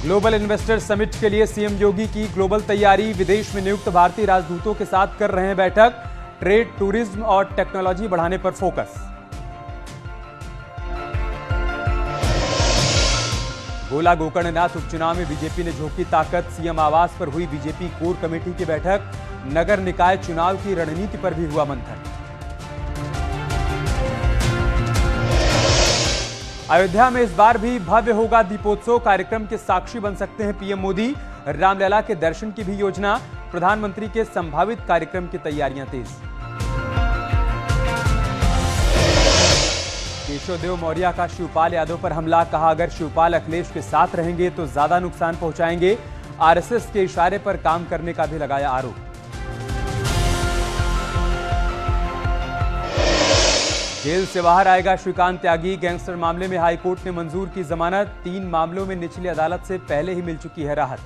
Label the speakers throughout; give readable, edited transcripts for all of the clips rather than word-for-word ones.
Speaker 1: Global investor summit के लिए CM योगी की ग्लोबल तैयारी। विदेश में नियुक्त भारतीय राजदूतों के साथ कर रहे हैं बैठक। ट्रेड, टूरिज्म और टेक्नोलॉजी बढ़ाने पर फोकस। गोला गोकर्णनाथ उपचुनाव में बीजेपी ने झोंकी ताकत। सीएम आवास पर हुई बीजेपी कोर कमेटी की बैठक। नगर निकाय चुनाव की रणनीति पर भी हुआ मंथन। अयोध्या में इस बार भी भव्य होगा दीपोत्सव। कार्यक्रम के साक्षी बन सकते हैं पीएम मोदी। रामलला के दर्शन की भी योजना। प्रधानमंत्री के संभावित कार्यक्रम की तैयारियां तेज। केशवदेव मौर्य का शिवपाल यादव पर हमला। कहा, अगर शिवपाल अखिलेश के साथ रहेंगे तो ज्यादा नुकसान पहुंचाएंगे। आरएसएस के इशारे पर काम करने का भी लगाया आरोप। जेल से बाहर आएगा श्रीकांत त्यागी। गैंगस्टर मामले में हाईकोर्ट ने मंजूर की जमानत। 3 मामलों में निचली अदालत से पहले ही मिल चुकी है राहत।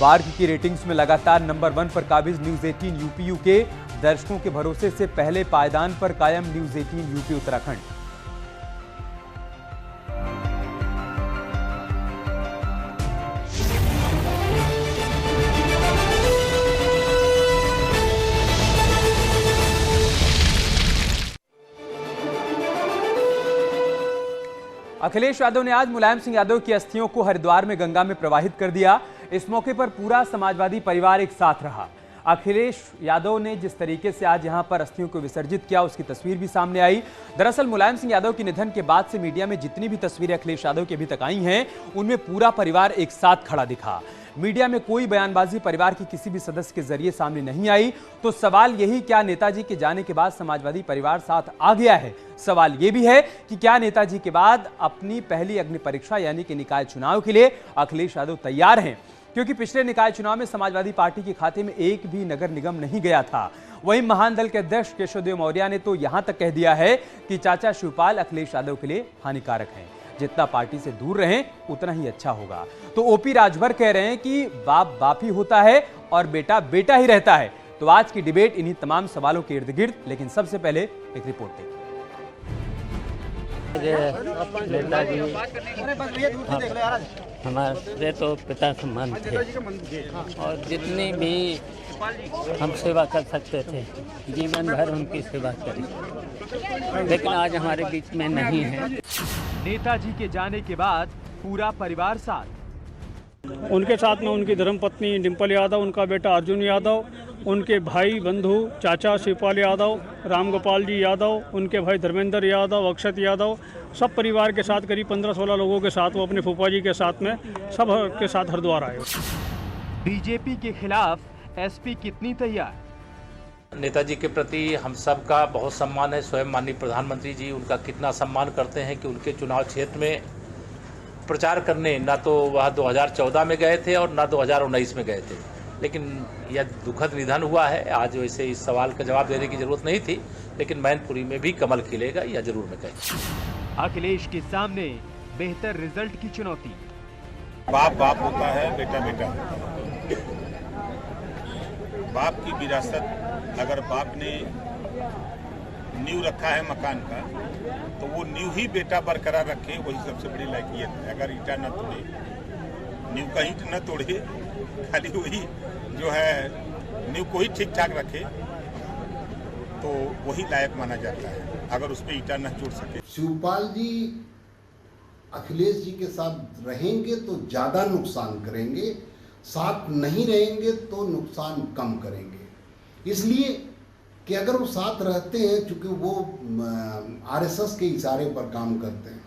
Speaker 1: बार्ग की रेटिंग्स में लगातार नंबर 1 पर काबिज न्यूज 18 यूपी यूके। दर्शकों के भरोसे से पहले पायदान पर कायम न्यूज 18 यूपी उत्तराखंड। अखिलेश यादव ने आज मुलायम सिंह यादव की अस्थियों को हरिद्वार में गंगा में प्रवाहित कर दिया। इस मौके पर पूरा समाजवादी परिवार एक साथ रहा। अखिलेश यादव ने जिस तरीके से आज यहां पर अस्थियों को विसर्जित किया, उसकी तस्वीर भी सामने आई। दरअसल मुलायम सिंह यादव के निधन के बाद से मीडिया में जितनी भी तस्वीरें अखिलेश यादव की अभी तक आई हैं, उनमें पूरा परिवार एक साथ खड़ा दिखा। मीडिया में कोई बयानबाजी परिवार की किसी भी सदस्य के जरिए सामने नहीं आई। तो सवाल यही, क्या नेताजी के जाने के बाद समाजवादी परिवार साथ आ गया है? सवाल यह भी है कि क्या नेताजी के बाद अपनी पहली अग्नि परीक्षा यानी कि निकाय चुनाव के लिए अखिलेश यादव तैयार हैं? क्योंकि पिछले निकाय चुनाव में समाजवादी पार्टी के खाते में एक भी नगर निगम नहीं गया था। वहीं महान दल के अध्यक्ष केशवदेव मौर्य ने तो यहां तक कह दिया है कि चाचा शिवपाल अखिलेश यादव के लिए हानिकारक हैं। जितना पार्टी से दूर रहें उतना ही अच्छा होगा। तो ओपी राजभर कह रहे हैं कि बाप बाप ही होता है और बेटा बेटा ही रहता है। तो आज की डिबेट इन्हीं तमाम सवालों के इर्द गिर्द, लेकिन सबसे पहले एक रिपोर्ट देखिए।
Speaker 2: नेताजी हमारे तो पिता समान थे और जितनी भी हम सेवा कर सकते थे जीवन भर उनकी सेवा करी, लेकिन आज हमारे बीच में नहीं है।
Speaker 1: नेताजी के जाने के बाद पूरा परिवार साथ।
Speaker 3: उनके साथ में उनकी धर्मपत्नी डिंपल यादव, उनका बेटा अर्जुन यादव, उनके भाई बंधु चाचा शिवपाल यादव, रामगोपाल जी यादव, उनके भाई धर्मेंद्र यादव, अक्षत यादव, सब परिवार के साथ करीब 15-16 लोगों के साथ वो अपने फूफा जी के साथ में सब के साथ हरिद्वार आए।
Speaker 1: बीजेपी के खिलाफ एसपी कितनी तैयार?
Speaker 4: नेताजी के प्रति हम सब का बहुत सम्मान है। स्वयं माननीय प्रधानमंत्री जी उनका कितना सम्मान करते हैं कि उनके चुनाव क्षेत्र में प्रचार करने ना तो वह 2014 में गए थे और ना 2019 में गए थे, लेकिन यह दुखद निधन हुआ है। आज वैसे इस सवाल का जवाब देने की जरूरत नहीं थी, लेकिन मैनपुरी में भी कमल खिलेगा, यह जरूर मैं कहूँ।
Speaker 1: अखिलेश के सामने बेहतर रिजल्ट की चुनौती।
Speaker 5: बाप बाप होता है, बेटा बेटा। बाप की विरासत अगर बाप ने नींव रखा है मकान का, तो वो नींव ही बेटा बरकरार रखे, वही सबसे बड़ी लायकियत है। अगर ईटा न तोड़े, नींव का ईंट न तोड़े, खाली वही जो है नींव को ही ठीक ठाक रखे, तो वही लायक माना जाता है, अगर उस पर ईटा न जोड़ सके।
Speaker 6: शिवपाल जी अखिलेश जी के साथ रहेंगे तो ज़्यादा नुकसान करेंगे, साथ नहीं रहेंगे तो नुकसान कम करेंगे। इसलिए कि अगर वो साथ रहते हैं, चूंकि वो आरएसएस के इशारे पर काम करते हैं।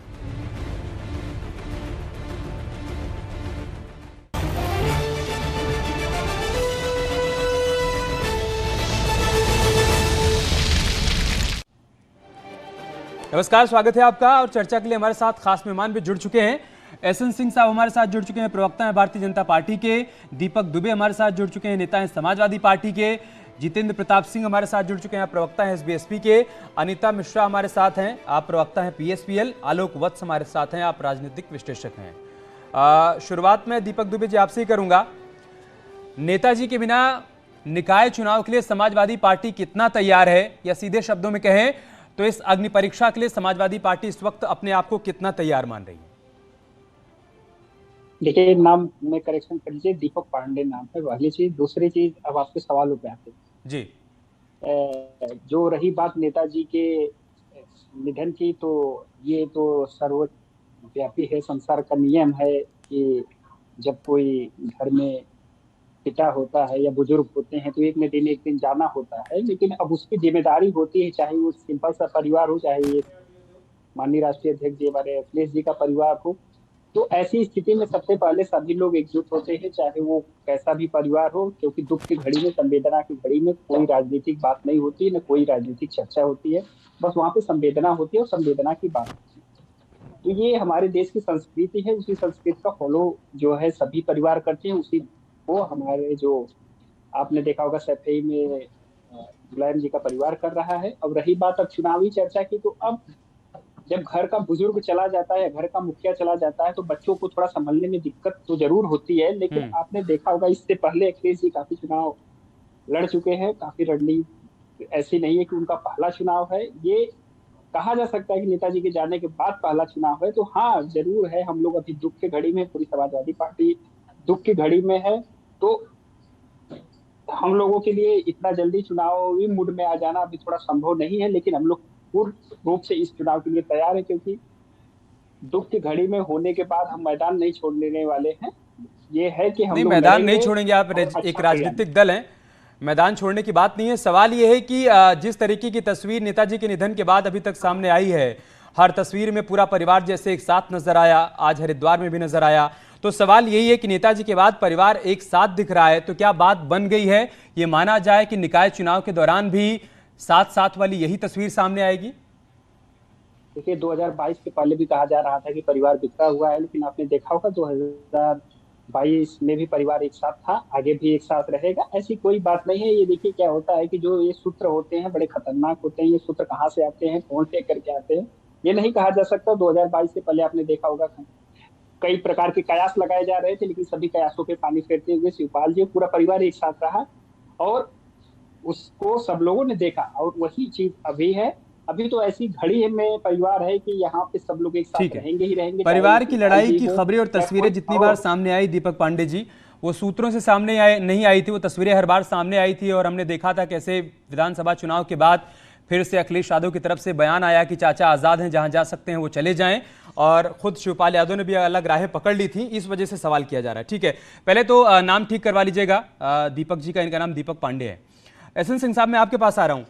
Speaker 1: नमस्कार, स्वागत है आपका। और चर्चा के लिए हमारे साथ खास मेहमान भी जुड़ चुके हैं। एसएन सिंह साहब हमारे साथ जुड़ चुके हैं, प्रवक्ता हैं भारतीय जनता पार्टी के। दीपक दुबे हमारे साथ जुड़ चुके हैं, नेता हैं समाजवादी पार्टी के। जितेंद्र प्रताप सिंह हमारे साथ जुड़ चुके हैं, प्रवक्ता हैं एसबीएसपी के। अनीता मिश्रा हमारे साथ हैं, आप प्रवक्ता हैं पीएसपीएल। आलोक वत्स हमारे साथ हैं, आप राजनीतिक विश्लेषक हैं। शुरुआत में दीपक दुबे जी आपसे ही करूंगा। नेताजी के बिना निकाय चुनाव के लिए समाजवादी पार्टी कितना तैयार है, या सीधे शब्दों में कहें तो इस अग्नि परीक्षा के लिए समाजवादी पार्टी इस वक्त अपने आप को कितना तैयार मान रही है?
Speaker 7: देखिए, नाम में करेक्शन कर लीजिए, दीपक पांडे नाम है, पहली चीज। दूसरी चीज, अब आपके सवालों पे आते हैं
Speaker 1: जी।
Speaker 7: जो रही बात नेताजी के निधन की, तो ये तो सर्वव्यापी है, संसार का नियम है कि जब कोई घर में पिता होता है या बुजुर्ग होते हैं तो एक दिन जाना होता है। लेकिन अब उसकी जिम्मेदारी होती है, चाहे वो सिंपल सा परिवार हो, चाहे ये माननीय राष्ट्रीय अध्यक्ष जी हमारे अखिलेश जी का परिवार हो, तो ऐसी स्थिति में सबसे पहले सभी लोग एकजुट होते हैं, चाहे वो कैसा भी परिवार हो, क्योंकि दुख की घड़ी में, संवेदना की घड़ी में कोई राजनीतिक बात नहीं होती है, न कोई राजनीतिक चर्चा होती है, बस वहाँ पे संवेदना होती है और संवेदना की बात होती है। तो ये हमारे देश की संस्कृति है, उसी संस्कृति का फॉलो जो है सभी परिवार करते हैं, उसी को हमारे जो आपने देखा होगा सफाई में मुलायम जी का परिवार कर रहा है। अब रही बात अब चुनावी चर्चा की, तो अब जब घर का बुजुर्ग चला जाता है, घर का मुखिया चला जाता है, तो बच्चों को थोड़ा संभलने में दिक्कत तो जरूर होती है। लेकिन आपने देखा होगा इससे पहले अखिलेश जी काफी चुनाव लड़ चुके हैं, काफी रणनीति ऐसी नहीं है कि उनका पहला चुनाव है। ये कहा जा सकता है कि नेताजी के जाने के बाद पहला चुनाव है। तो हाँ, जरूर है, हम लोग अभी दुख की घड़ी में, पूरी समाजवादी पार्टी दुख की घड़ी में है। तो हम लोगों के लिए इतना जल्दी चुनावी मूड में आ जाना अभी थोड़ा संभव नहीं है, लेकिन हम लोग पूर्ण रूप से इस चुनाव के लिए तैयार है, क्योंकि दुख की घड़ी में होने के बाद हम मैदान नहीं छोड़ने वाले हैं। ये है कि हम
Speaker 1: नहीं,
Speaker 7: लोग
Speaker 1: मैदान नहीं छोड़ेंगे। आप एक राजनीतिक दल हैं, मैदान छोड़ने की बात नहीं है। सवाल यह है कि जिस तरीके की तस्वीर नेताजी के निधन के बाद अभी तक सामने आई है, हर तस्वीर में पूरा परिवार जैसे एक साथ नजर आया, आज हरिद्वार में भी नजर आया, तो सवाल यही है कि नेताजी के बाद परिवार एक साथ दिख रहा है, तो क्या बात बन गई है, ये माना जाए कि निकाय चुनाव के दौरान भी साथ साथ वाली यही तस्वीर सामने आएगी?
Speaker 7: देखिए, 2022 के पहले भी कहा जा रहा था कि परिवार बिखरा हुआ है, लेकिन आपने देखा होगा 2022 में भी परिवार एक साथ था, आगे भी एक साथ रहेगा, ऐसी कोई बात नहीं है। ये देखिए क्या होता है कि जो ये सूत्र होते हैं बड़े खतरनाक होते हैं। ये सूत्र कहाँ से आते हैं, कौन से करके आते हैं, ये नहीं कहा जा सकता। 2022 से पहले आपने देखा होगा कई प्रकार के कयास लगाए जा रहे थे, लेकिन सभी कयासों पे पानी फेरते हुए शिवपाल जी पूरा परिवार एक साथ रहा और उसको सब लोगों ने देखा, और वही चीज अभी है। अभी तो ऐसी घड़ी में परिवार है कि यहाँ पे सब लोग एक साथ रहेंगे ही रहेंगे।
Speaker 1: परिवार की लड़ाई की खबरें और तस्वीरें जितनी बार सामने आई दीपक पांडे जी, वो सूत्रों से सामने नहीं आई थी, वो तस्वीरें हर बार सामने आई थी। और हमने देखा था कैसे विधानसभा चुनाव के बाद फिर से अखिलेश यादव की तरफ से बयान आया कि चाचा आजाद हैं, जहां जा सकते हैं वो चले जाएं, और खुद शिवपाल यादव ने भी अलग राहें पकड़ ली थी। इस वजह से सवाल किया जा रहा है। ठीक है, पहले तो नाम ठीक करवा लीजिएगा दीपक जी का, इनका नाम दीपक पांडे है। एसएन सिंह साहब, मैं आपके पास आ रहा हूं।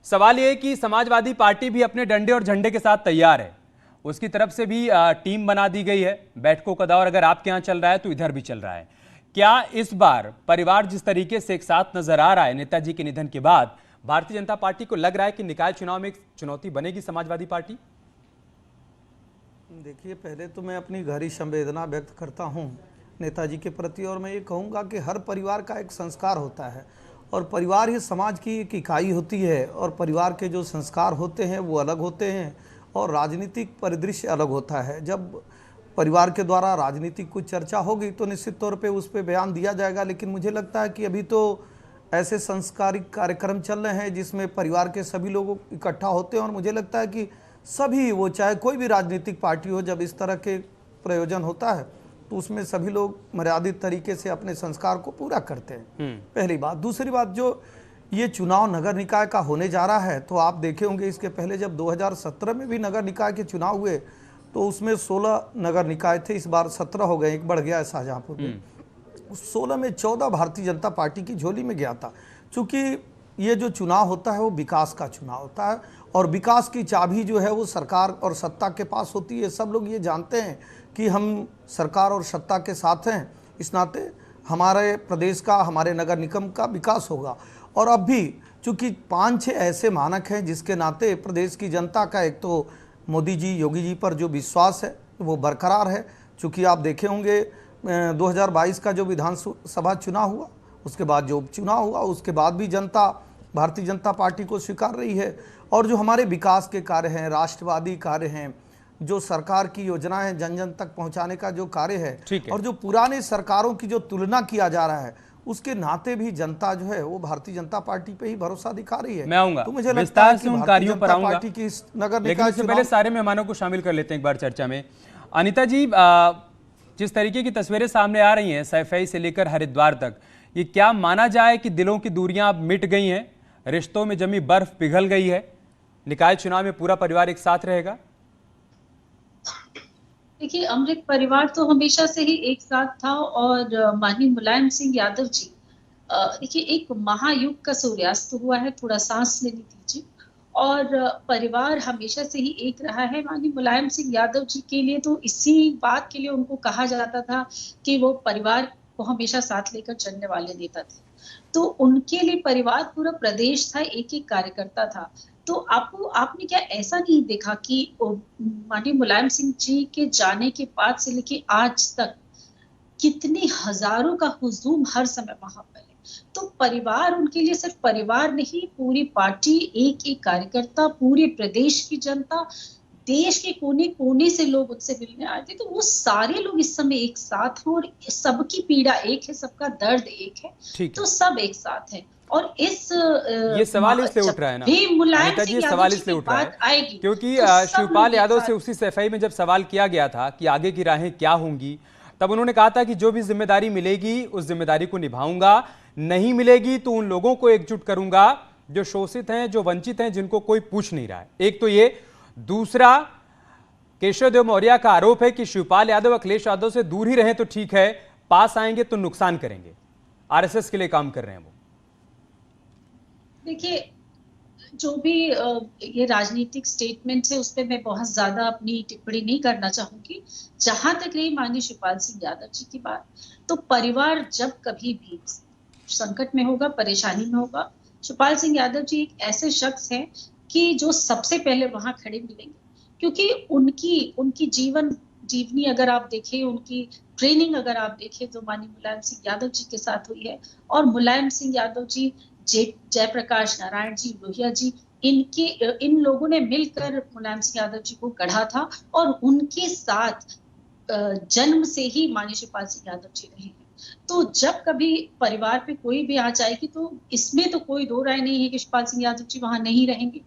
Speaker 1: सवाल यह है कि समाजवादी पार्टी भी अपने डंडे और झंडे के साथ तैयार है, उसकी तरफ से भी टीम बना दी गई है। बैठकों का दौर अगर आपके यहाँ चल रहा है तो इधर भी चल रहा है। क्या इस बार परिवार जिस तरीके से एक साथ नजर आ रहा है नेताजी के निधन के बाद, भारतीय जनता पार्टी को लग रहा है कि निकाय चुनाव में एक चुनौती बनेगी समाजवादी पार्टी?
Speaker 8: देखिए, पहले तो मैं अपनी गहरी संवेदना व्यक्त करता हूं नेताजी के प्रति, और मैं ये कहूँगा कि हर परिवार का एक संस्कार होता है और परिवार ही समाज की एक इकाई होती है, और परिवार के जो संस्कार होते हैं वो अलग होते हैं और राजनीतिक परिदृश्य अलग होता है। जब परिवार के द्वारा राजनीतिक कुछ चर्चा होगी तो निश्चित तौर पे उस पर बयान दिया जाएगा, लेकिन मुझे लगता है कि अभी तो ऐसे संस्कारिक कार्यक्रम चल रहे हैं जिसमें परिवार के सभी लोग इकट्ठा होते हैं, और मुझे लगता है कि सभी, वो चाहे कोई भी राजनीतिक पार्टी हो, जब इस तरह के प्रयोजन होता है तो उसमें सभी लोग मर्यादित तरीके से अपने संस्कार को पूरा करते हैं, पहली बात। दूसरी बात, जो ये चुनाव नगर निकाय का होने जा रहा है, तो आप देखे होंगे इसके पहले जब 2017 में भी नगर निकाय के चुनाव हुए तो उसमें 16 नगर निकाय थे, इस बार 17 हो गए, एक बढ़ गया है शाहजहांपुर में। उस 16 में 14 भारतीय जनता पार्टी की झोली में गया था। चूँकि ये जो चुनाव होता है वो विकास का चुनाव होता है, और विकास की चाबी जो है वो सरकार और सत्ता के पास होती है। सब लोग ये जानते हैं कि हम सरकार और सत्ता के साथ हैं, इस नाते हमारे प्रदेश का, हमारे नगर निगम का विकास होगा। और अब भी चूँकि 5-6 ऐसे मानक हैं जिसके नाते प्रदेश की जनता का, एक तो मोदी जी, योगी जी पर जो विश्वास है वो बरकरार है। चूँकि आप देखे होंगे 2022 का जो विधानसभा चुनाव हुआ, उसके बाद जो उपचुनाव हुआ, उसके बाद भी जनता भारतीय जनता पार्टी को स्वीकार रही है। और जो हमारे विकास के कार्य हैं, राष्ट्रवादी कार्य हैं, जो सरकार की योजनाएं जन जन तक पहुंचाने का जो कार्य है, और जो पुराने सरकारों की जो तुलना किया जा रहा है उसके नाते भी जनता जो है वो भारतीय जनता पार्टी पे ही भरोसा दिखा रही है।
Speaker 1: मैं आऊंगा
Speaker 8: तो मुझे
Speaker 1: विस्तार से उन कार्यों पर आऊंगा,
Speaker 8: पार्टी की इस नगर
Speaker 1: लेकिन इससे पहले सारे मेहमानों को शामिल कर लेते हैं एक बार चर्चा में। अनीता जी, जिस तरीके की तस्वीरें सामने आ रही हैं सैफई से लेकर हरिद्वार तक, ये क्या माना जाए कि दिलों की दूरियां अब मिट गई हैं, रिश्तों में जमी बर्फ पिघल गई है, निकाय चुनाव में पूरा परिवार एक साथ रहेगा?
Speaker 9: देखिए, अमृत परिवार तो हमेशा से ही एक साथ था और माननीय मुलायम सिंह यादव जी, देखिए एक महायुग का सूर्यास्त हुआ है, थोड़ा सांस लेने दीजिए। और परिवार हमेशा से ही एक रहा है। माननीय मुलायम सिंह यादव जी के लिए तो इसी बात के लिए उनको कहा जाता था कि वो परिवार को हमेशा साथ लेकर चलने वाले नेता थे। तो उनके लिए परिवार पूरा प्रदेश था, एक एक कार्यकर्ता था। तो आपने क्या ऐसा नहीं देखा कि माननीय मुलायम सिंह जी के जाने के बाद से लेके आज तक कितने हजारों का हुजूम हर समय वहां पर है? तो परिवार उनके लिए सिर्फ परिवार नहीं, पूरी पार्टी, एक एक कार्यकर्ता, पूरे प्रदेश की जनता, देश के कोने कोने से लोग उनसे मिलने आए थे। तो वो सारे लोग इस समय एक साथ हैं और सबकी पीड़ा एक है, सबका दर्द एक है, तो सब एक साथ है। और
Speaker 1: ये सवाल इसलिए उठ रहा है ना अनीता जी, ये सवाल इसलिए उठ रहा है क्योंकि शिवपाल यादव से उसी सफाई में जब सवाल किया गया था कि आगे की राहें क्या होंगी, तब उन्होंने कहा था कि जो भी जिम्मेदारी मिलेगी उस जिम्मेदारी को निभाऊंगा, नहीं मिलेगी तो उन लोगों को एकजुट करूंगा जो शोषित हैं, जो वंचित हैं, जिनको कोई पूछ नहीं रहा है। एक तो ये, दूसरा केशव देव मौर्य का आरोप है कि शिवपाल यादव अखिलेश यादव से दूर ही रहे तो ठीक है, पास आएंगे तो नुकसान करेंगे, आरएसएस के लिए काम कर रहे हैं वो।
Speaker 9: देखिए, जो भी ये राजनीतिक स्टेटमेंट है उस पर मैं बहुत ज्यादा अपनी टिप्पणी नहीं करना चाहूंगी। जहां तक रही माननीय शिवपाल सिंह यादव जी की बात, तो परिवार जब कभी भी संकट में होगा, परेशानी में होगा, शिवपाल सिंह यादव जी एक ऐसे शख्स हैं कि जो सबसे पहले वहां खड़े मिलेंगे। क्योंकि उनकी जीवनी अगर आप देखें, उनकी ट्रेनिंग अगर आप देखें तो माननीय मुलायम सिंह यादव जी के साथ हुई है। और मुलायम सिंह यादव जी, जयप्रकाश नारायण जी, लोहिया जी, इन लोगों ने मिलकर मुलायम सिंह यादव जी को गढ़ा था और उनके साथ जन्म से ही माननीय शिवपाल सिंह यादव जी रहे हैं। तो जब कभी परिवार पे कोई भी आँच आएगी तो इसमें तो कोई दो राय नहीं है कि शिवपाल सिंह यादव जी वहां नहीं रहेंगे।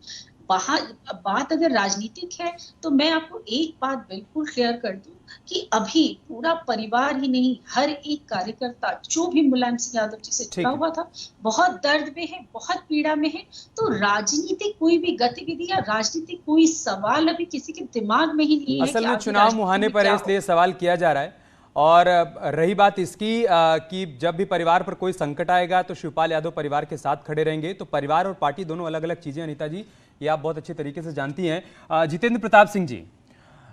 Speaker 9: वहां बात अगर राजनीतिक है तो मैं आपको एक बात बिल्कुल क्लियर कर दूं कि अभी पूरा परिवार ही नहीं, हर एक कार्यकर्ता जो भी मुलायम सिंह यादव जी से जुड़ा हुआ था, बहुत दर्द में है, बहुत पीड़ा में है। तो राजनीतिक कोई भी गतिविधि या राजनीतिक कोई सवाल अभी किसी के दिमाग में ही नहीं है।
Speaker 1: असल में चुनाव मुहाने पर है, इसलिए सवाल किया जा रहा है। और रही बात इसकी कि जब भी परिवार पर कोई संकट आएगा तो शिवपाल यादव परिवार के साथ खड़े रहेंगे। तो परिवार और पार्टी दोनों अलग अलग चीजें, अनीता जी, ये आप बहुत अच्छे तरीके से जानती हैं। जितेंद्र प्रताप सिंह जी,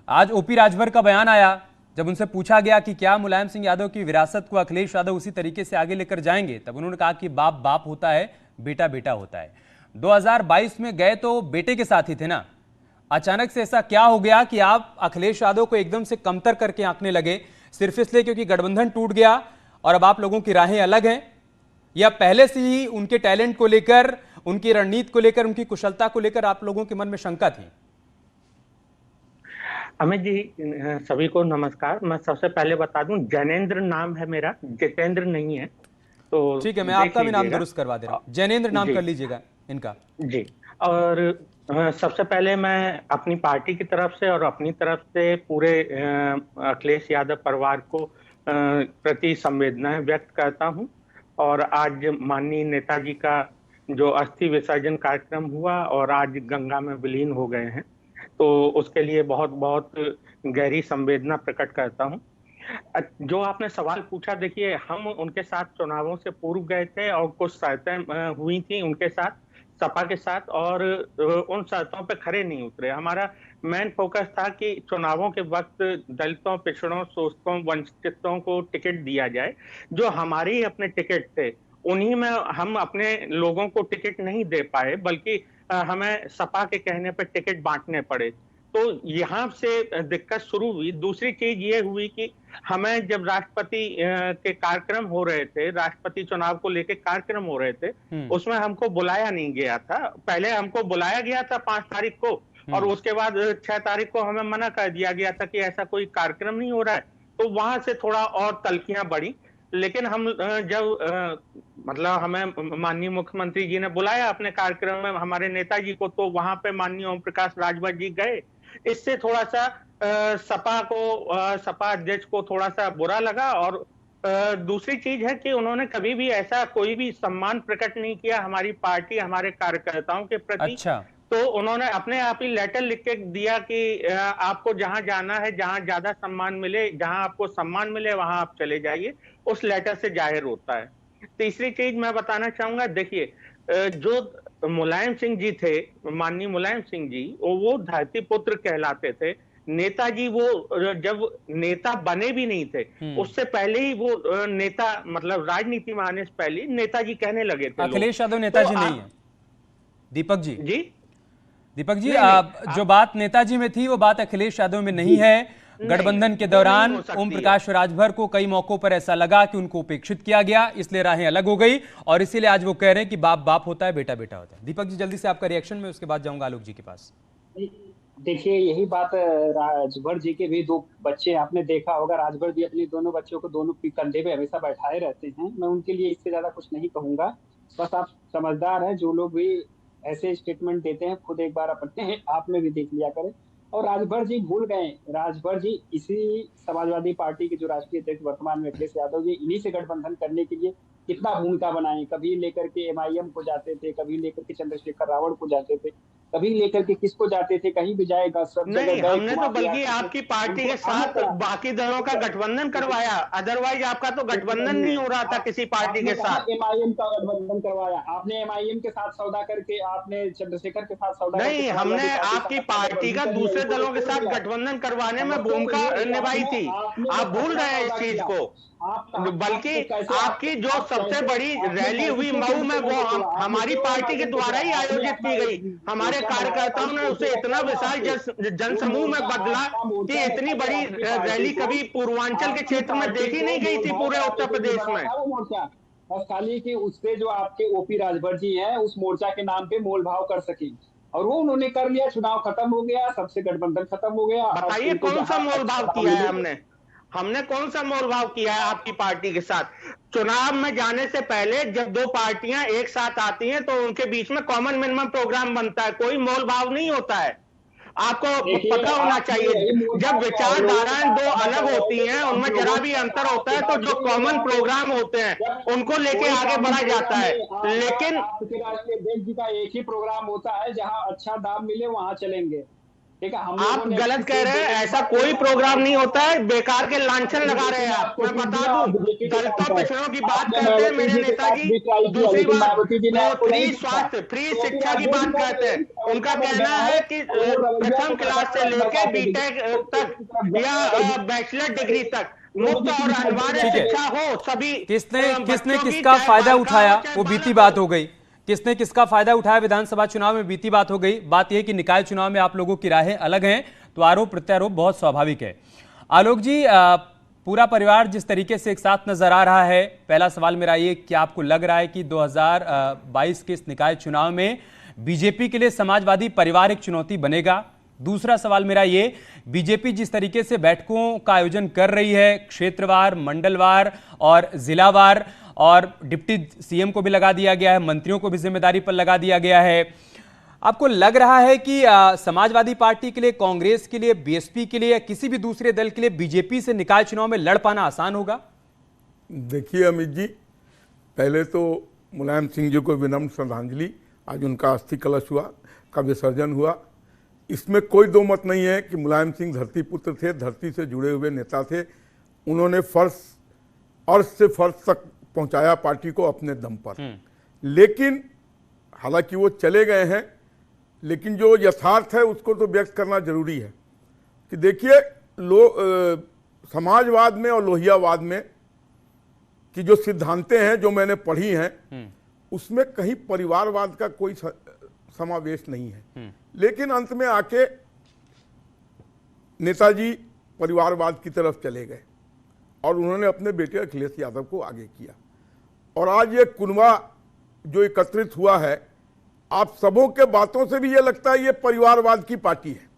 Speaker 1: आज ओपी राजभर का बयान आया, जब उनसे पूछा गया कि क्या मुलायम सिंह यादव की विरासत को अखिलेश यादव उसी तरीके से आगे लेकर जाएंगे, तब उन्होंने कहा कि बाप बाप होता है, बेटा बेटा होता है। 2022 में गए तो बेटे के साथ ही थे ना, अचानक से ऐसा क्या हो गया कि आप अखिलेश यादव को एकदम से कमतर करके आंकने लगे, सिर्फ इसलिए क्योंकि गठबंधन टूट गया और अब आप लोगों की राहें अलग हैं? या पहले से ही उनके टैलेंट को लेकर, उनकी रणनीति को लेकर, उनकी कुशलता को लेकर आप लोगों के मन में शंका थी?
Speaker 10: अमित जी, सभी को नमस्कार। मैं सबसे पहले बता दूं, जैनेंद्र नाम है मेरा, जितेंद्र नहीं है। तो
Speaker 1: ठीक है, मैं आपका भी नाम दुरुस्त करवा दे रहा हूं, जैनेंद्र नाम कर लीजिएगा इनका
Speaker 10: जी। और सबसे पहले मैं अपनी पार्टी की तरफ से और अपनी तरफ से पूरे अखिलेश यादव परिवार को प्रति संवेदनाएं व्यक्त करता हूं। और आज माननीय नेताजी का जो अस्थि विसर्जन कार्यक्रम हुआ और आज गंगा में विलीन हो गए हैं, तो उसके लिए बहुत बहुत गहरी संवेदना प्रकट करता हूं। जो आपने सवाल पूछा, देखिए, हम उनके साथ चुनावों से पूर्व गए थे और कुछ शर्तें हुई थी उनके साथ, सपा के साथ, और उन शर्तों पे खरे नहीं उतरे। हमारा मेन फोकस था कि चुनावों के वक्त दलितों, पिछड़ों, शोषितों, वंचितों को टिकट दिया जाए। जो हमारे ही अपने टिकट थे उन्हीं में हम अपने लोगों को टिकट नहीं दे पाए, बल्कि हमें सपा के कहने पर टिकट बांटने पड़े। तो यहाँ से दिक्कत शुरू हुई। दूसरी चीज ये हुई कि हमें जब राष्ट्रपति के कार्यक्रम हो रहे थे, राष्ट्रपति चुनाव को लेकर कार्यक्रम हो रहे थे, उसमें हमको बुलाया नहीं गया था। पहले हमको बुलाया गया था 5 तारीख को और उसके बाद 6 तारीख को हमें मना कर दिया गया था कि ऐसा कोई कार्यक्रम नहीं हो रहा है। तो वहां से थोड़ा और तल्खियां बढ़ी। लेकिन हम जब मतलब हमें माननीय मुख्यमंत्री जी ने बुलाया अपने कार्यक्रम में हमारे नेताजी को, तो वहां पे माननीय ओम प्रकाश राजभर जी गए। इससे थोड़ा सा सपा अध्यक्ष को थोड़ा सा बुरा लगा। और दूसरी चीज है कि उन्होंने कभी भी ऐसा कोई भी सम्मान प्रकट नहीं किया हमारी पार्टी हमारे कार्यकर्ताओं के प्रति।
Speaker 1: अच्छा।
Speaker 10: तो उन्होंने अपने आप ही लेटर लिख के दिया कि आपको जहां जाना है, जहां ज्यादा सम्मान मिले, जहां आपको सम्मान मिले वहां आप चले जाइए, उस लेटर से जाहिर होता है। तीसरी चीज मैं बताना चाहूंगा, देखिए जो मुलायम सिंह जी थे, माननीय मुलायम सिंह जी, वो धरती पुत्र कहलाते थे। नेताजी वो जब नेता बने भी नहीं थे, उससे पहले ही वो नेता मतलब राजनीति में आने से पहले नेताजी कहने लगे थे।
Speaker 1: अखिलेश यादव नेताजी नहीं है दीपक जी। दीपक जी, जो बात नेताजी में थी वो बात अखिलेश यादव में नहीं है। गठबंधन के दौरान ओम प्रकाश राजभर को कई मौकों पर ऐसा लगा कि उनको उपेक्षित किया गया, इसलिए राहें अलग हो गई और इसीलिए आज वो कह रहे हैं कि बाप बाप होता है, बेटा बेटा होता है। दीपक जी जल्दी से आपका रिएक्शन में, उसके बाद जाऊंगा आलोक जी के पास।
Speaker 7: देखिए यही बात राजभर जी के भी 2 बच्चे आपने देखा होगा। राजभर जी अपने दोनों बच्चों को दोनों कंधे पे हमेशा बैठाए रहते हैं। मैं उनके लिए इससे ज्यादा कुछ नहीं कहूंगा। बस आप समझदार हैं, जो लोग भी ऐसे स्टेटमेंट देते हैं खुद एक बार अपने आप में भी देख लिया करें। और राजभर जी भूल गए, राजभर जी इसी समाजवादी पार्टी के जो राष्ट्रीय अध्यक्ष वर्तमान में अखिलेश यादव जी, इन्हीं से गठबंधन करने के लिए कितना भूमिका बनाए। कभी लेकर के MIM को जाते थे, कभी लेकर के चंद्रशेखर रावण को जाते थे, कभी लेकर के किसको जाते थे, कहीं भी जाएगा सब
Speaker 10: नहीं, हमने तो बल्कि आपकी पार्टी के साथ बाकी दलों का गठबंधन करवाया। अदरवाइज आपका तो गठबंधन नहीं हो रहा था किसी पार्टी के साथ।
Speaker 7: MIM का गठबंधन करवाया आपने, MIM के साथ सौदा करके आपने चंद्रशेखर के साथ सौदा
Speaker 10: नहीं, हमने आपकी पार्टी का दूसरे दलों के साथ गठबंधन करवाने में भूमिका निभाई थी। आप भूल रहे हैं इस चीज को। बल्कि आपकी जो सबसे बड़ी रैली हुई मऊ में, वो हमारी पार्टी के द्वारा ही आयोजित की गई। हमारे कार्यकर्ताओं ने उसे इतना विशाल जनसमूह में बदला कि इतनी बड़ी रैली कभी पूर्वांचल के क्षेत्र में देखी नहीं गई थी पूरे उत्तर प्रदेश में।
Speaker 7: बस खाली कि उससे जो आपके OP राजभर जी हैं उस मोर्चा के नाम पे मोल भाव कर सके, और वो उन्होंने कर लिया। चुनाव खत्म हो गया, सबसे गठबंधन खत्म हो गया।
Speaker 10: बताइए कौन सा मोल भाव किया है हमने कौन सा मोल भाव किया है आपकी पार्टी के साथ? चुनाव में जाने से पहले जब 2 पार्टियां एक साथ आती हैं तो उनके बीच में कॉमन मिनिमम प्रोग्राम बनता है, कोई मोल भाव नहीं होता है। आपको पता होना चाहिए, जब विचारधाराएं 2 अलग होती हैं, उनमें जरा भी अंतर होता है तो जो कॉमन प्रोग्राम होते हैं उनको लेके आगे बढ़ा जाता है। लेकिन
Speaker 7: राष्ट्रीय अध्यक्ष जी का एक ही प्रोग्राम होता है, जहां अच्छा दाम मिले वहां चलेंगे। ठीक है,
Speaker 10: आप गलत कह रहे हैं, ऐसा कोई प्रोग्राम नहीं होता है। बेकार के लांछन लगा रहे हैं आप। मैं बता दूं, दलितों पिछड़ों की बात करते हैं मेरे नेताजी। दूसरी बात, वो फ्री स्वास्थ्य, फ्री शिक्षा की बात करते हैं। उनका कहना है कि प्रथम क्लास से लेकर BTech तक या बैचलर डिग्री तक मुफ्त और अनिवार्य शिक्षा हो सभी।
Speaker 1: किसने किसका फायदा उठाया वो बीती बात हो गई। किसने किसका फायदा उठाया विधानसभा चुनाव में बीती बात हो गई। बात यह कि निकाय चुनाव में आप लोगों की राहें अलग हैं, तो आरोप प्रत्यारोप बहुत स्वाभाविक है। आलोक जी, पूरा परिवार जिस तरीके से एक साथ नजर आ रहा है, पहला सवाल मेरा ये, क्या आपको लग रहा है कि 2022 के इस निकाय चुनाव में बीजेपी के लिए समाजवादी परिवार एक चुनौती बनेगा? दूसरा सवाल मेरा ये, बीजेपी जिस तरीके से बैठकों का आयोजन कर रही है, क्षेत्रवार, मंडलवार और जिलावार, और डिप्टी CM को भी लगा दिया गया है, मंत्रियों को भी जिम्मेदारी पर लगा दिया गया है, आपको लग रहा है कि समाजवादी पार्टी के लिए, कांग्रेस के लिए, BSP के लिए या किसी भी दूसरे दल के लिए बीजेपी से निकाय चुनाव में लड़ पाना आसान होगा?
Speaker 11: देखिए अमित जी, पहले तो मुलायम सिंह जी को विनम्र श्रद्धांजलि। आज उनका अस्थि कलश का विसर्जन हुआ। इसमें कोई दो मत नहीं है कि मुलायम सिंह धरती पुत्र थे, धरती से जुड़े हुए नेता थे। उन्होंने अर्श से फर्श तक पहुंचाया पार्टी को अपने दम पर। लेकिन हालांकि वो चले गए हैं, लेकिन जो यथार्थ है उसको तो व्यक्त करना जरूरी है कि देखिए, समाजवाद में और लोहियावाद में की जो सिद्धांतें हैं, जो मैंने पढ़ी हैं, उसमें कहीं परिवारवाद का कोई समावेश नहीं है। लेकिन अंत में आके नेताजी परिवारवाद की तरफ चले गए और उन्होंने अपने बेटे अखिलेश यादव को आगे किया। और आज ये कुनबा जो एकत्रित हुआ है, आप सबों के बातों से भी ये लगता है ये परिवारवाद की पार्टी है।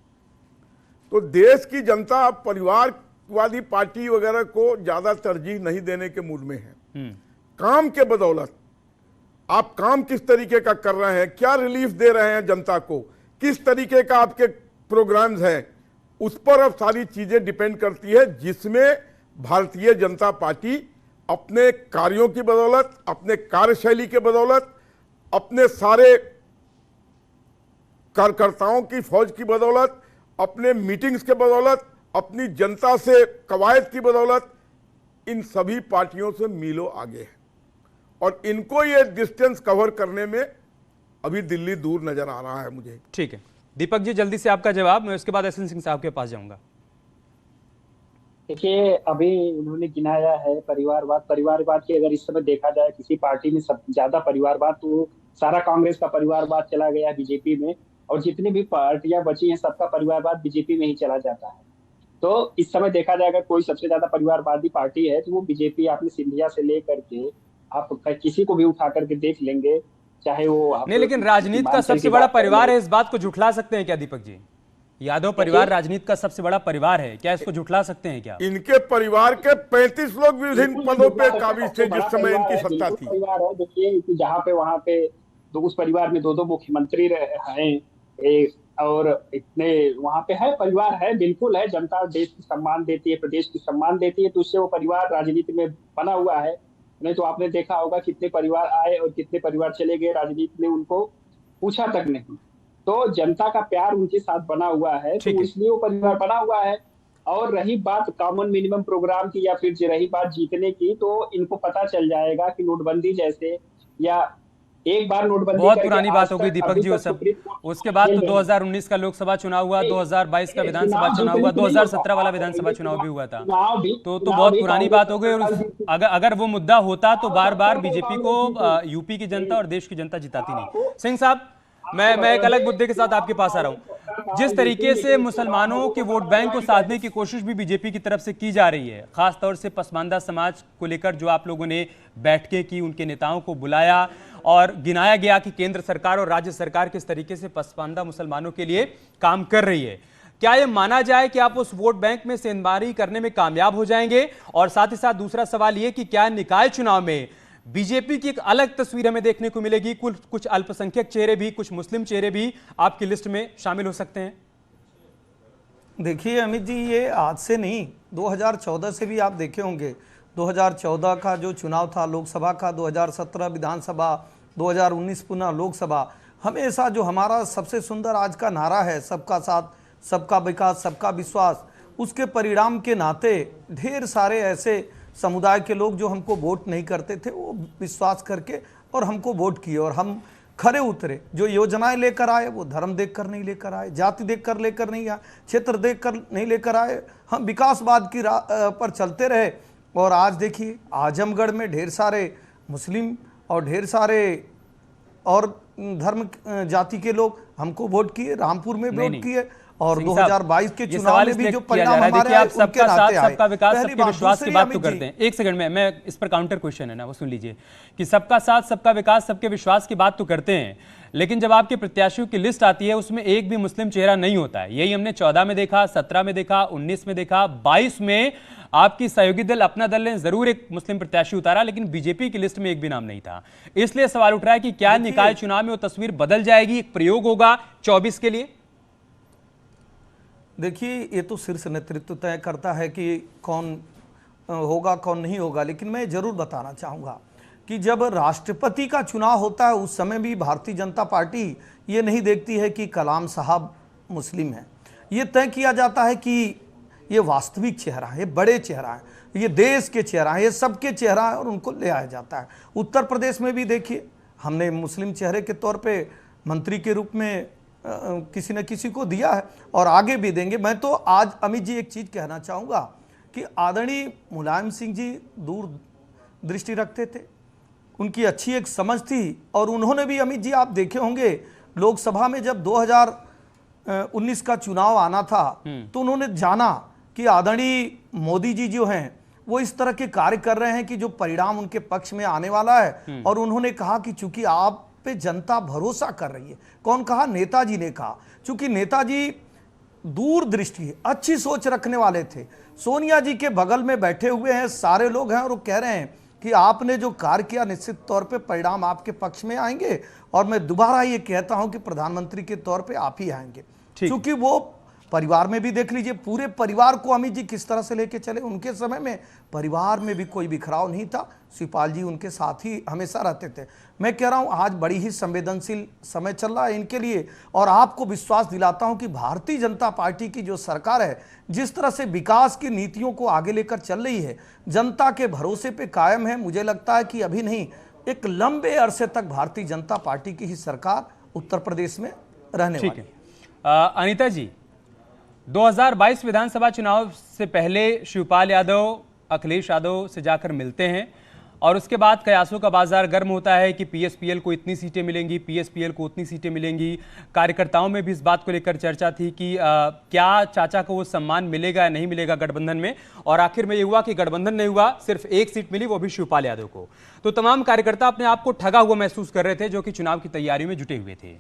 Speaker 11: तो देश की जनता अब परिवार भोटवादी पार्टी वगैरह को ज्यादा तरजीह नहीं देने के मूड में है। काम के बदौलत आप काम किस तरीके का कर रहे हैं, क्या रिलीफ दे रहे हैं जनता को, किस तरीके का आपके प्रोग्राम्स हैं, उस पर अब सारी चीजें डिपेंड करती है, जिसमें भारतीय जनता पार्टी अपने कार्यों की बदौलत, अपने कार्यशैली के बदौलत, अपने सारे कार्यकर्ताओं की फौज की बदौलत, अपने मीटिंग्स के बदौलत, अपनी जनता से कवायद की बदौलत इन सभी पार्टियों से मीलों आगे है और इनको ये डिस्टेंस कवर करने में अभी दिल्ली दूर नजर आ रहा है मुझे।
Speaker 1: ठीक है दीपक जी, जल्दी से आपका जवाब, मैं उसके बाद एसएन सिंह साहब के पास जाऊंगा।
Speaker 7: देखिए, अभी उन्होंने गिनाया है परिवारवाद की अगर इस समय देखा जाए किसी पार्टी में सब ज्यादा परिवारवाद तो सारा कांग्रेस का परिवारवाद चला गया बीजेपी में, और जितनी भी पार्टियां बची हैं सबका परिवारवाद बीजेपी में ही चला जाता है। तो इस समय देखा जाएगा कोई सबसे ज्यादा परिवारवादी पार्टी है तो वो बीजेपी। आपने सिंधिया से लेकर के आप किसी को भी उठा करके देख लेंगे, चाहे वो
Speaker 1: नहीं, लेकिन राजनीति का सबसे बड़ा परिवार है, इस बात को झुठला सकते हैं क्या दीपक जी? यादव परिवार राजनीति का सबसे बड़ा परिवार है, क्या इसको झुठला सकते हैं क्या?
Speaker 11: इनके परिवार के 35 लोग विभिन्न पदों पे काबिज थे जिस समय इनकी सत्ता थी।
Speaker 7: परिवार है, देखिए जहाँ पे वहाँ पे तो उस परिवार में दो मुख्यमंत्री हैं और इतने वहाँ पे है, परिवार है, बिल्कुल है। जनता देश की सम्मान देती है, प्रदेश की सम्मान देती है, तो उससे वो परिवार राजनीति में बना हुआ है। नहीं तो आपने देखा होगा कितने परिवार आए और कितने परिवार चले गए, राजनीति ने उनको पूछा तक नहीं। तो जनता का प्यार उनके साथ बना हुआ है, तो इसलिए वो परिवार बना हुआ है। और रही बात कॉमन मिनिमम प्रोग्राम की या फिर रही बात जीतने की, तो इनको पता चल जाएगा कि नोटबंदी जैसे या एक बार नोटबंदी
Speaker 1: बहुत पुरानी बात हो गई दीपक जी, वो सब उसके बाद तो 2019 का लोकसभा चुनाव हुआ, 2022 का विधानसभा चुनाव हुआ, 2017 वाला विधानसभा चुनाव भी हुआ था, तो बहुत पुरानी बात हो गई। और अगर वो मुद्दा होता तो बार बार बीजेपी को यूपी की जनता और देश की जनता जिताती नहीं। सिंह साहब, मैं एक अलग मुद्दे के साथ आपके पास आ रहा हूं। जिस तरीके से मुसलमानों के वोट बैंक को साधने की कोशिश भी बीजेपी की तरफ से की जा रही है, खासतौर से पसमानदा समाज को लेकर जो आप लोगों ने बैठकें की, उनके नेताओं को बुलाया और गिनाया गया कि केंद्र सरकार और राज्य सरकार किस तरीके से पसमानदा मुसलमानों के लिए काम कर रही है, क्या यह माना जाए कि आप उस वोट बैंक में सेंधमारी करने में कामयाब हो जाएंगे? और साथ ही साथ दूसरा सवाल यह कि क्या निकाय चुनाव में बीजेपी की एक अलग तस्वीर हमें देखने को मिलेगी, कुछ अल्पसंख्यक चेहरे भी, कुछ मुस्लिम चेहरे भी आपकी लिस्ट में शामिल हो सकते हैं?
Speaker 8: देखिए अमित जी, ये आज से नहीं, 2014 से भी आप देखे होंगे। 2014 का जो चुनाव था लोकसभा का, 2017 विधानसभा, 2019 पुनः लोकसभा, हमेशा जो हमारा सबसे सुंदर आज का नारा है, सबका साथ, सबका विकास, सबका विश्वास, उसके परिणाम के नाते ढेर सारे ऐसे समुदाय के लोग जो हमको वोट नहीं करते थे, वो विश्वास करके और हमको वोट किए और हम खरे उतरे। जो योजनाएं लेकर आए वो धर्म देखकर नहीं लेकर आए, जाति देखकर लेकर नहीं आए, क्षेत्र देखकर नहीं लेकर आए, हम विकासवाद की पर चलते रहे। और आज देखिए आजमगढ़ में ढेर सारे मुस्लिम और ढेर सारे और धर्म जाति के लोग हमको वोट किए, रामपुर में वोट किए और 2022 के चुनाव में भी जो परिणाम हमारे
Speaker 1: आप सबका साथ, सबका विकास, सबके विश्वास की बात तो करते हैं। एक सेकंड में मैं इस पर काउंटर क्वेश्चन है ना, वो सुन लीजिए कि सबका साथ, सबका विकास, सबके विश्वास की बात तो करते हैं, लेकिन जब आपके प्रत्याशियों की लिस्ट आती है उसमें एक भी मुस्लिम चेहरा नहीं होता है। यही हमने 14 में देखा, 17 में देखा, 19 में देखा, 22 में आपकी सहयोगी दल अपना दल ने जरूर एक मुस्लिम प्रत्याशी उतारा, लेकिन बीजेपी की लिस्ट में एक भी नाम नहीं था। इसलिए सवाल उठ रहा है कि क्या निकाय चुनाव में वो तस्वीर बदल जाएगी, एक प्रयोग होगा 24 के लिए?
Speaker 8: देखिए ये तो शीर्ष नेतृत्व तय करता है कि कौन होगा कौन नहीं होगा, लेकिन मैं जरूर बताना चाहूँगा कि जब राष्ट्रपति का चुनाव होता है उस समय भी भारतीय जनता पार्टी ये नहीं देखती है कि कलाम साहब मुस्लिम हैं। ये तय किया जाता है कि ये वास्तविक चेहरा है, ये बड़े चेहरा है, ये देश के चेहरा है, ये सबके चेहरा है और उनको ले आया जाता है। उत्तर प्रदेश में भी देखिए हमने मुस्लिम चेहरे के तौर पे मंत्री के रूप में किसी न किसी को दिया है और आगे भी देंगे। मैं तो आज अमित जी एक चीज़ कहना चाहूँगा कि आदरणीय मुलायम सिंह जी दूर दृष्टि रखते थे, उनकी अच्छी एक समझ थी और उन्होंने भी अमित जी आप देखे होंगे लोकसभा में जब 2019 का चुनाव आना था तो उन्होंने जाना कि आदरणीय मोदी जी जो हैं वो इस तरह के कार्य कर रहे हैं कि जो परिणाम उनके पक्ष में आने वाला है। और उन्होंने कहा कि चूंकि आप पे जनता भरोसा कर रही है। कौन कहा? नेताजी ने कहा। चूंकि नेताजी दूरदृष्टि, अच्छी सोच रखने वाले थे। सोनिया जी के बगल में बैठे हुए हैं सारे लोग हैं और वो कह रहे हैं कि आपने जो कार्य किया निश्चित तौर पे परिणाम आपके पक्ष में आएंगे, और मैं दोबारा ये कहता हूं कि प्रधानमंत्री के तौर पे आप ही आएंगे, क्योंकि वो परिवार में भी देख लीजिए पूरे परिवार को अमित जी किस तरह से लेके चले। उनके समय में परिवार में भी कोई बिखराव नहीं था, शिवपाल जी उनके साथ ही हमेशा रहते थे। मैं कह रहा हूं आज बड़ी ही संवेदनशील समय चल रहा है इनके लिए, और आपको विश्वास दिलाता हूं कि भारतीय जनता पार्टी की जो सरकार है जिस तरह से विकास की नीतियों को आगे लेकर चल रही है, जनता के भरोसे पे कायम है। मुझे लगता है कि अभी नहीं, एक लंबे अरसे तक भारतीय जनता पार्टी की ही सरकार उत्तर प्रदेश में रहने वाली है।
Speaker 1: अनीता जी, 2022 विधानसभा चुनाव से पहले शिवपाल यादव अखिलेश यादव से जाकर मिलते हैं और उसके बाद कयासों का बाजार गर्म होता है कि पीएसपीएल को इतनी सीटें मिलेंगी, पीएसपीएल को उतनी सीटें मिलेंगी। कार्यकर्ताओं में भी इस बात को लेकर चर्चा थी कि क्या चाचा को वो सम्मान मिलेगा या नहीं मिलेगा गठबंधन में, और आखिर में ये हुआ कि गठबंधन नहीं हुआ, सिर्फ एक सीट मिली, वो भी शिवपाल यादव को। तो तमाम कार्यकर्ता अपने आप को ठगा हुआ महसूस कर रहे थे जो कि चुनाव की तैयारी में जुटे हुए थे।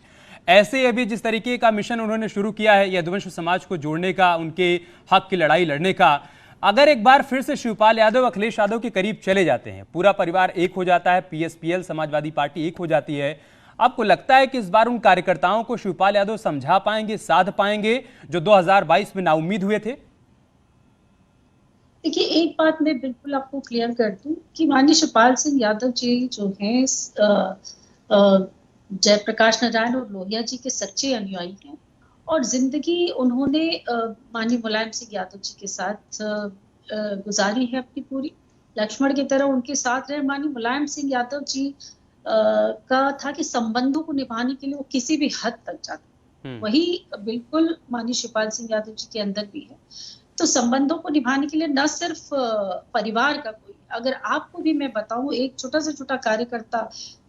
Speaker 1: ऐसे अभी जिस तरीके का मिशन उन्होंने शुरू किया है यदुवंश समाज को जोड़ने का, उनके हक की लड़ाई लड़ने का, अगर एक बार फिर से शिवपाल यादव अखिलेश यादव के करीब चले जाते हैं, पूरा परिवार एक हो जाता है, पीएसपीएल समाजवादी पार्टी एक हो जाती है, आपको लगता है कि इस बार उन कार्यकर्ताओं को शिवपाल यादव समझा पाएंगे, साध पाएंगे जो 2022 में नाउम्मीद हुए थे?
Speaker 9: देखिए, एक बात मैं बिल्कुल आपको क्लियर कर दूं कि माननीय शिवपाल सिंह यादव जी जो हैं जयप्रकाश नारायण और लोहिया जी के सच्चे अनुयायी हैं, और जिंदगी उन्होंने माननीय मुलायम सिंह यादव जी के साथ गुजारी है अपनी पूरी, लक्ष्मण की तरह उनके साथ रहे। माननीय मुलायम सिंह यादव जी का था कि संबंधों को निभाने के लिए वो किसी भी हद तक जाते, वही बिल्कुल माननीय शिवपाल सिंह यादव जी के अंदर भी है। तो संबंधों को निभाने के लिए न सिर्फ परिवार का कोई, अगर आपको भी मैं बताऊं, एक छोटा से छोटा कार्यकर्ता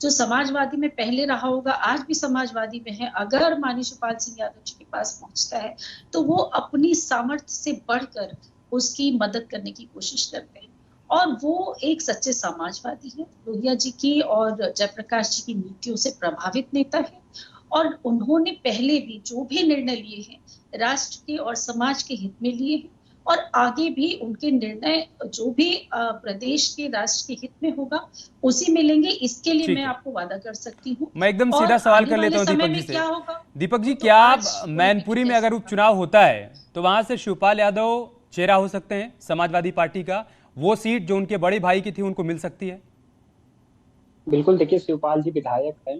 Speaker 9: जो समाजवादी में पहले रहा होगा, आज भी समाजवादी में है, अगर माननीय शिवपाल सिंह यादव जी के पास पहुंचता है तो वो अपनी सामर्थ्य से बढ़कर उसकी मदद करने की कोशिश करते हैं, और वो एक सच्चे समाजवादी है। लोहिया जी की और जयप्रकाश जी की नीतियों से प्रभावित नेता है, और उन्होंने पहले भी जो भी निर्णय लिए हैं राष्ट्र के और समाज के हित में लिए हैं, और आगे भी उनके निर्णय जो भी प्रदेश के राष्ट्र के हित में होगा उसी में लेंगे। इसके लिए मैं आपको वादा कर सकती हूँ।
Speaker 1: मैं एकदम सीधा सवाल कर लेता हूँ दीपक जी से। दीपक जी, क्या मैनपुरी में अगर उपचुनाव होता है तो वहां से शिवपाल यादव चेहरा हो सकते हैं समाजवादी पार्टी का, वो सीट जो उनके बड़े भाई की थी उनको मिल सकती है?
Speaker 7: बिल्कुल, देखिए शिवपाल जी विधायक हैं,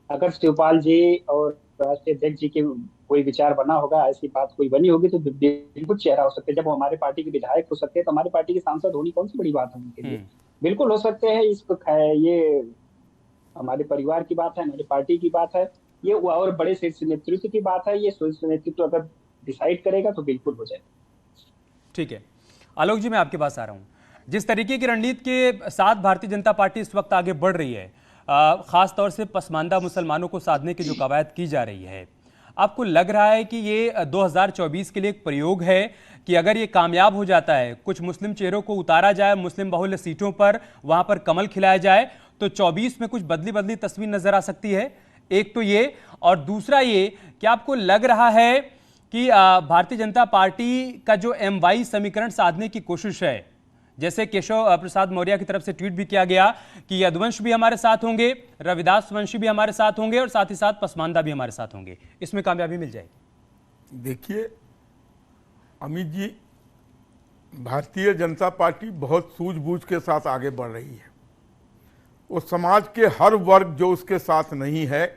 Speaker 7: अगर शिवपाल जी और राष्ट्रीय अध्यक्ष जी के कोई विचार बना होगा, ऐसी बात कोई बनी होगी तो बिल्कुल चेहरा हो सकते हैं। जब वो हमारे पार्टी के विधायक हो सकते हैं तो हमारी पार्टी के सांसद होनी कौन सी बड़ी बात है उनके लिए, बिल्कुल हो सकते हैं। इसको ये हमारे परिवार की बात है, हमारी पार्टी की बात है, ये और बड़े शीर्ष नेतृत्व की बात है। ये शीर्ष नेतृत्व अगर डिसाइड करेगा तो बिल्कुल हो जाएगा।
Speaker 1: ठीक है आलोक जी, मैं आपके पास आ रहा हूँ। जिस तरीके की रणनीति के साथ भारतीय जनता पार्टी इस वक्त आगे बढ़ रही है, खास तौर से पसमानदा मुसलमानों को साधने की जो कवायद की जा रही है, आपको लग रहा है कि ये 2024 के लिए एक प्रयोग है कि अगर ये कामयाब हो जाता है, कुछ मुस्लिम चेहरों को उतारा जाए, मुस्लिम बहुल्य सीटों पर वहां पर कमल खिलाया जाए, तो 24 में कुछ बदली तस्वीर नजर आ सकती है? एक तो ये, और दूसरा ये कि आपको लग रहा है कि भारतीय जनता पार्टी का जो MY समीकरण साधने की कोशिश है, जैसे केशव प्रसाद मौर्य की तरफ से ट्वीट भी किया गया कि यदुवंश भी हमारे साथ होंगे, रविदास वंशी भी हमारे साथ होंगे और साथ ही साथ पसमानदा भी हमारे साथ होंगे, इसमें कामयाबी मिल जाएगी?
Speaker 11: देखिए अमित जी, भारतीय जनता पार्टी बहुत सूझबूझ के साथ आगे बढ़ रही है। वो समाज के हर वर्ग जो उसके साथ नहीं है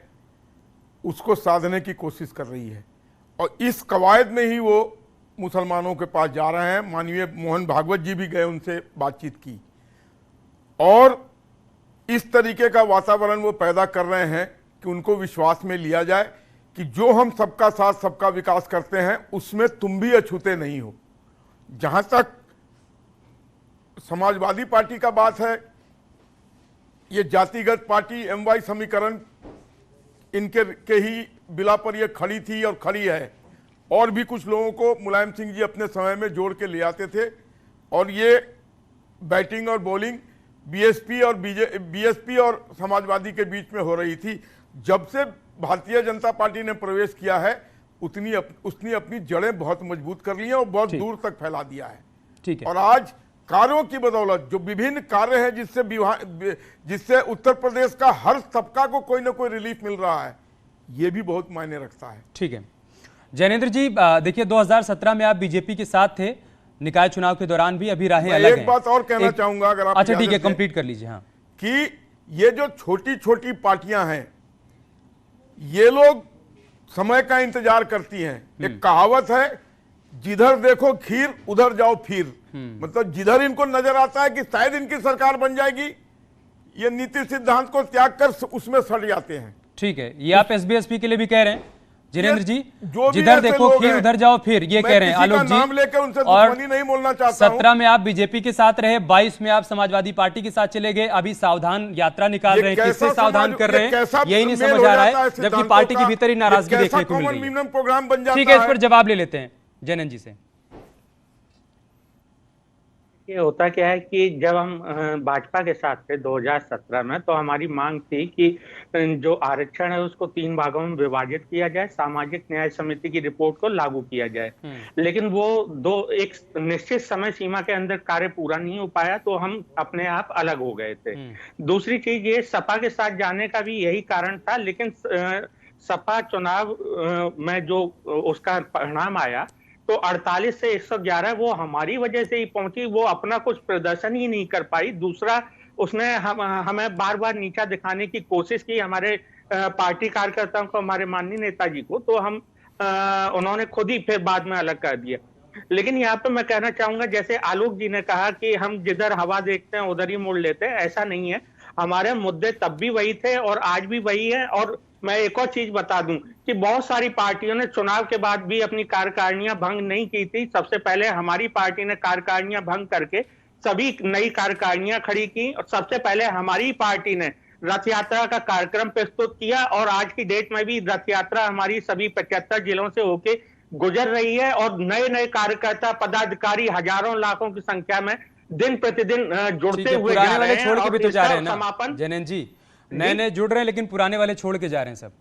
Speaker 11: उसको साधने की कोशिश कर रही है, और इस कवायद में ही वो मुसलमानों के पास जा रहे हैं। माननीय मोहन भागवत जी भी गए, उनसे बातचीत की, और इस तरीके का वातावरण वो पैदा कर रहे हैं कि उनको विश्वास में लिया जाए कि जो हम सबका साथ सबका विकास करते हैं उसमें तुम भी अछूते नहीं हो। जहां तक समाजवादी पार्टी का बात है, ये जातिगत पार्टी MY समीकरण इनके ही बिला पर ये खड़ी थी और खड़ी है, और भी कुछ लोगों को मुलायम सिंह जी अपने समय में जोड़ के ले आते थे, और ये बैटिंग और बॉलिंग BSP और समाजवादी के बीच में हो रही थी। जब से भारतीय जनता पार्टी ने प्रवेश किया है उसने अपनी जड़ें बहुत मजबूत कर ली हैं और बहुत दूर तक फैला दिया है।
Speaker 1: ठीक है।
Speaker 11: और आज कार्यों की बदौलत जो विभिन्न कार्य हैं जिससे उत्तर प्रदेश का हर तबका को कोई ना कोई रिलीफ मिल रहा है, ये भी बहुत मायने रखता है।
Speaker 1: ठीक है जैनेंद्र जी, देखिए 2017 में आप बीजेपी के साथ थे, निकाय चुनाव के दौरान भी, अभी राहें अलग हैं।
Speaker 11: एक बात और कहना चाहूंगा, अगर आप
Speaker 1: अच्छा ठीक है, कंप्लीट कर लीजिए। हाँ,
Speaker 11: कि ये जो छोटी छोटी पार्टियां हैं, ये लोग समय का इंतजार करती हैं। एक कहावत है, जिधर देखो खीर उधर जाओ फिर। मतलब जिधर इनको नजर आता है कि शायद इनकी सरकार बन जाएगी, ये नीति सिद्धांत को त्याग कर उसमें सड़ जाते हैं।
Speaker 1: ठीक है, ये आप एसबीएसपी के लिए भी कह रहे हैं जिनेंद्र जी,
Speaker 11: जो
Speaker 1: जिधर देखो खीर उधर जाओ फिर, ये कह रहे हैं आलोक जी।
Speaker 11: नाम लेकर उनसे
Speaker 1: और
Speaker 11: दुश्मनी नहीं बोलना चाहता हूं।
Speaker 1: 17 में आप बीजेपी के साथ रहे, 22 में आप समाजवादी पार्टी के साथ चले गए, अभी सावधान यात्रा निकाल रहे हैं। किससे सावधान कर रहे हैं यही नहीं समझ आ रहा है, जबकि पार्टी के भीतर ही नाराजगी देखने को मिल रही है।
Speaker 11: प्रोग्राम बन जाता
Speaker 1: ठीक है, इस पर जवाब ले लेते हैं जैनन जी से।
Speaker 10: ये होता क्या है कि जब हम भाजपा के साथ थे 2017 में, तो हमारी मांग थी कि जो आरक्षण है उसको 3 भागों में विभाजित किया जाए, सामाजिक न्याय समिति की रिपोर्ट को लागू किया जाए। लेकिन वो एक निश्चित समय सीमा के अंदर कार्य पूरा नहीं हो पाया, तो हम अपने आप अलग हो गए थे। दूसरी चीज, ये सपा के साथ जाने का भी यही कारण था, लेकिन सपा चुनाव में जो उसका परिणाम आया, तो 48 से 111 वो हमारी वजह से ही पहुंची, वो अपना कुछ प्रदर्शन ही नहीं कर पाई। दूसरा, उसने हमें बार बार नीचा दिखाने की कोशिश की, हमारे पार्टी कार्यकर्ताओं को, हमारे माननीय नेताजी को, तो उन्होंने खुद ही फिर बाद में अलग कर दिया। लेकिन यहाँ पे मैं कहना चाहूंगा, जैसे आलोक जी ने कहा कि हम जिधर हवा देखते हैं उधर ही मुड़ लेते हैं, ऐसा नहीं है। हमारे मुद्दे तब भी वही थे और आज भी वही है। और मैं एक और चीज बता दूं कि बहुत सारी पार्टियों ने चुनाव के बाद भी अपनी कार्यकारिणियां भंग नहीं की थी। सबसे पहले हमारी पार्टी ने कार्यकारिणियां भंग करके सभी नई कार्यकारिणियां खड़ी की, और सबसे पहले हमारी पार्टी ने रथ यात्रा का कार्यक्रम प्रस्तुत किया, और आज की डेट में भी रथ यात्रा हमारी सभी 75 जिलों से होके गुजर रही है, और नए नए कार्यकर्ता पदाधिकारी हजारों लाखों की संख्या में दिन प्रतिदिन जुड़ते हुए जा रहे हैं।
Speaker 1: छोड़ के भी तो जा रहे हैं ना जैनन जी, नए नए जुड़ रहे हैं, लेकिन पुराने वाले छोड़ के जा रहे हैं सब।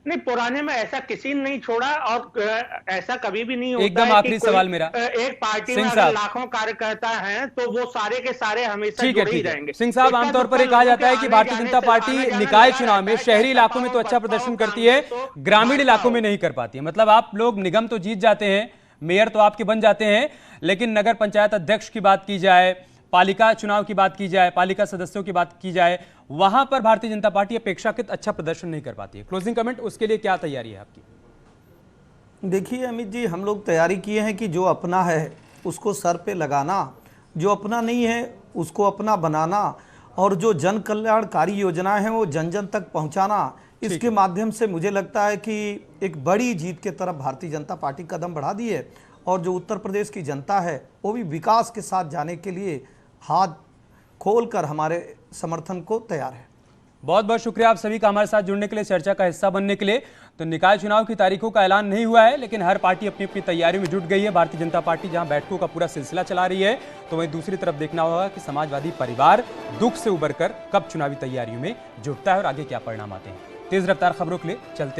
Speaker 10: नहीं, पुराने में ऐसा किसी ने नहीं छोड़ा, और ऐसा कभी भी नहीं होता।
Speaker 1: एकदम आखिरी सवाल मेरा,
Speaker 10: एक पार्टी में अगर लाखों कार्यकर्ता हैं तो वो सारे के सारे हमेशा जुड़े ही रहेंगे।
Speaker 1: सिंह साहब, आमतौर पर कहा जाता है कि भारतीय जनता पार्टी निकाय चुनाव में शहरी इलाकों में तो अच्छा प्रदर्शन करती है, ग्रामीण इलाकों में नहीं कर पाती है। मतलब आप लोग निगम तो जीत जाते हैं, मेयर तो आपके बन जाते हैं, लेकिन नगर पंचायत अध्यक्ष की बात की जाए, पालिका चुनाव की बात की जाए, पालिका सदस्यों की बात की जाए, वहां पर भारतीय जनता पार्टी अपेक्षाकृत अच्छा प्रदर्शन नहीं कर पाती है। क्लोजिंग कमेंट, उसके लिए क्या तैयारी है आपकी?
Speaker 8: देखिए अमित जी, हम लोग तैयारी किए हैं कि जो अपना है उसको सर पे लगाना, जो अपना नहीं है उसको अपना बनाना, और जो जन कल्याणकारी योजनाएं हैं वो जन जन तक पहुंचाना। इसके माध्यम से मुझे लगता है कि एक बड़ी जीत के तरफ भारतीय जनता पार्टी कदम बढ़ा दी है, और जो उत्तर प्रदेश की जनता है वो भी विकास के साथ जाने के लिए हाथ खोलकर हमारे समर्थन को तैयार है।
Speaker 1: बहुत बहुत शुक्रिया आप सभी का हमारे साथ जुड़ने के लिए, चर्चा का हिस्सा बनने के लिए। तो निकाय चुनाव की तारीखों का ऐलान नहीं हुआ है, लेकिन हर पार्टी अपनी अपनी तैयारियों में जुट गई है। भारतीय जनता पार्टी जहां बैठकों का पूरा सिलसिला चला रही है, तो वहीं दूसरी तरफ देखना होगा कि समाजवादी परिवार दुख से उबरकर कब चुनावी तैयारियों में जुटता है और आगे क्या परिणाम आते हैं। तेज रफ्तार खबरों के लिए चलते